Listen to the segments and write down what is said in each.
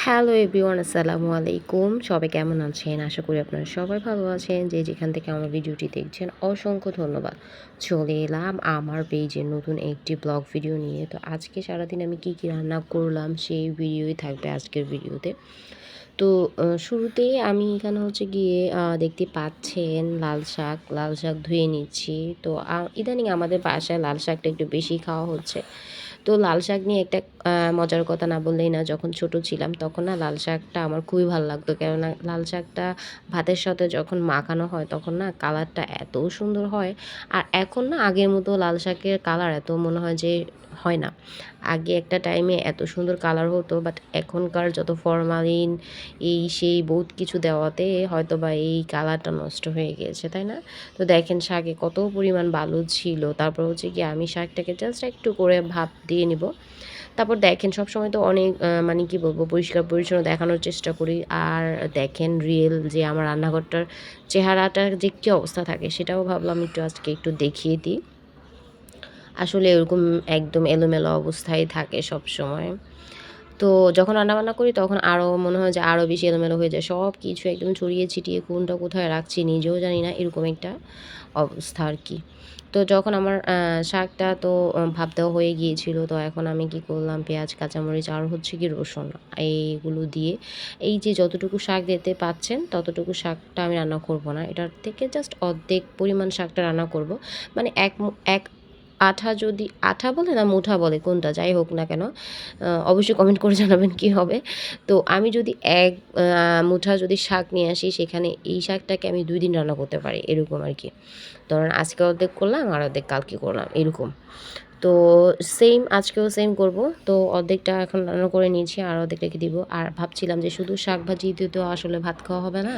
Hello everyone, আসসালামু আলাইকুম। সবাই কেমন আছেন? আশা করি আপনারা সবাই ভালো আছেন। যে যেখান থেকে আমার ভিডিওটি দেখছেন অসংখ্য ধন্যবাদ। চলে এলাম আমার পেজে নতুন একটি ব্লগ ভিডিও নিয়ে। তো আজকে সারাদিন আমি কি রান্না করলাম সেই ভিডিওই থাকবে আজকের ভিডিওতে। তো শুরুতেই আমি এখানে হচ্ছে গিয়ে দেখতে পাচ্ছেন লাল শাক ধুয়ে নিচ্ছি। তো ইদানিং আমাদের বাসায় লাল শাকটা একটু বেশি খাওয়া হচ্ছে। তো লাল শাক নিয়ে একটা মজার কথা না বললেই না। যখন ছোট ছিলাম তখন না লাল শাকটা আমার খুবই ভালো লাগতো। কেননা লাল শাকটা ভাতের সাথে যখন মাখানো হয় তখন না কালারটা এত সুন্দর হয়। আর এখন না আগের মতো লাল শাকের কালার এত মনে হয় যে হয় না। আগে একটা টাইমে এত সুন্দর কালার হতো, বাট এখনকার যত ফরমালিন এই সেই বহুত কিছু দেওয়াতে হয়তোবা এই কালারটা নষ্ট হয়ে গিয়েছে, তাই না? তো দেখেন শাকে কত পরিমাণ বালু ছিল। তারপর হচ্ছে গিয়ে আমি শাকটাকে জাস্ট একটু করে ভাপ দিয়ে নিব। তারপর দেখেন সবসময় তো অনেক মানে কি বলবো, পরিষ্কার পরিচ্ছন্ন দেখানোর চেষ্টা করি। আর দেখেন রিয়েল যে আমার রান্নাঘরটার চেহারাটার যে কী অবস্থা থাকে সেটাও ভাবলাম একটু আজকে একটু দেখিয়ে দিই। আসলে এরকম একদম এলোমেলো অবস্থায় থাকে সবসময়। তো যখন রান্নাবান্না করি তখন আরও মনে হয় যে আরও বেশি এলোমেলো হয়ে যায়। সব কিছু একদম ছড়িয়ে ছিটিয়ে কোনটা কোথায় রাখছি নিজেও জানি না, এরকম একটা অবস্থা আরকি। তো যখন আমার শাকটা তো ভাপ দেওয়া হয়ে গিয়েছিল, তো এখন আমি কি করলাম, পেঁয়াজ, কাঁচামরিচ আর হচ্ছে কি রসুন এইগুলো দিয়ে এই যে যতটুকু শাক দেখতে পাচ্ছেন ততটুকু শাকটা আমি রান্না করব না। এটার থেকে জাস্ট অর্ধেক পরিমাণ শাকটা রান্না করব। মানে এক আঠা, যদি আঠা বলে না মুঠা বলে কোনটা যাই হোক না কেন, অবশ্যই কমেন্ট করে জানাবেন কী হবে। তো আমি যদি এক মুঠা যদি শাক নিয়ে আসি সেখানে এই শাকটাকে আমি ২ দিন রান্না করতে পারি, এরকম আরকি। ধরেন আজকে অর্ধেক করলাম আর অর্ধেক কালকে করলাম, এরকম। তো আজকেও সেম করব। তো অর্ধেকটা এখন রান্না করে নিয়েছি আর অর্ধেক রেখে দিব। আর ভাবছিলাম যে শুধু শাক ভাজি দিয়ে তো আসলে ভাত খাওয়া হবে না।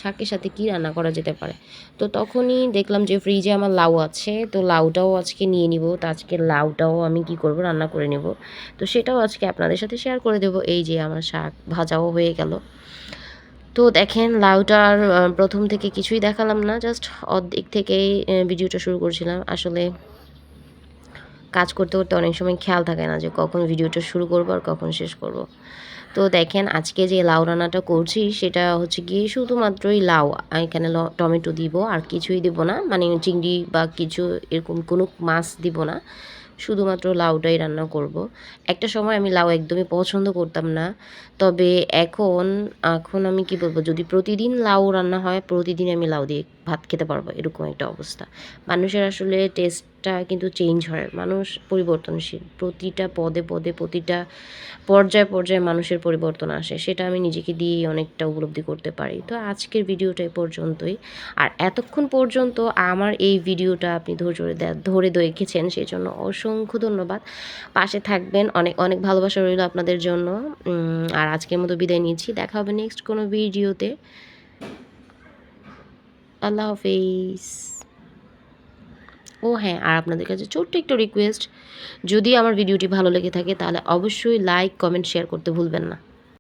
শাকের সাথে কী রান্না করা যেতে পারে? তো তখনই দেখলাম যে ফ্রিজে আমার লাউ আছে। তো লাউটাও আজকে নিয়ে নিব। তো আজকে লাউটাও আমি কি করব, রান্না করে নেব। তো সেটাও আজকে আপনাদের সাথে শেয়ার করে দেব। এই যে আমার শাক ভাজাও হয়ে গেল। তো দেখেন লাউটার ১ম থেকে কিছুই দেখালাম না। জাস্ট অর্ধেক থেকেই ভিডিওটা শুরু করছিলাম। আসলে কাজ করতে, করতে অনেক সময় খেয়াল থাকে না যে কখন ভিডিওটা শুরু করব আর কখন শেষ করব। তো দেখেন আজকে যে লাউ রান্নাটা করছি সেটা হচ্ছে গিয়ে শুধুমাত্রই লাউ। এখানে টমেটো দিব আর কিছুই দিব না। মানে চিংড়ি বা কিছু এরকম কোনো মাছ দিব না। শুধুমাত্র লাউটাই রান্না করব। একটা সময় আমি লাউ একদমই পছন্দ করতাম না। তবে এখন আমি কি বলব, যদি প্রতিদিন লাউ রান্না হয় প্রতিদিন আমি লাউ দিয়ে ভাত খেতে পারবো, এরকম একটা অবস্থা। মানুষের আসলে টেস্টটা কিন্তু চেঞ্জ হয়। মানুষ পরিবর্তনশীল। প্রতিটা পদে, পদে প্রতিটা পর্যায়ে, পর্যায়ে মানুষের পরিবর্তন আসে। সেটা আমি নিজেকে দিয়েই অনেকটা উপলব্ধি করতে পারি। তো আজকের ভিডিওটা এ পর্যন্তই। আর এতক্ষণ পর্যন্ত আমার এই ভিডিওটা আপনি ধরে দেখেছেন সেজন্য অসংখ্য ধন্যবাদ। পাশে থাকবেন। অনেক, অনেক ভালোবাসা রইলো আপনাদের জন্য। আর আজকের মতো বিদায় নিচ্ছি। দেখা হবে নেক্সট কোনো ভিডিওতে। আল্লাহ হাফেজ। ও হ্যাঁ, আর আপনাদের কাছে ছোট্ট একটা রিকোয়েস্ট, যদি আমার ভিডিওটি ভালো লেগে থাকে তাহলে অবশ্যই লাইক, কমেন্ট, শেয়ার করতে ভুলবেন না।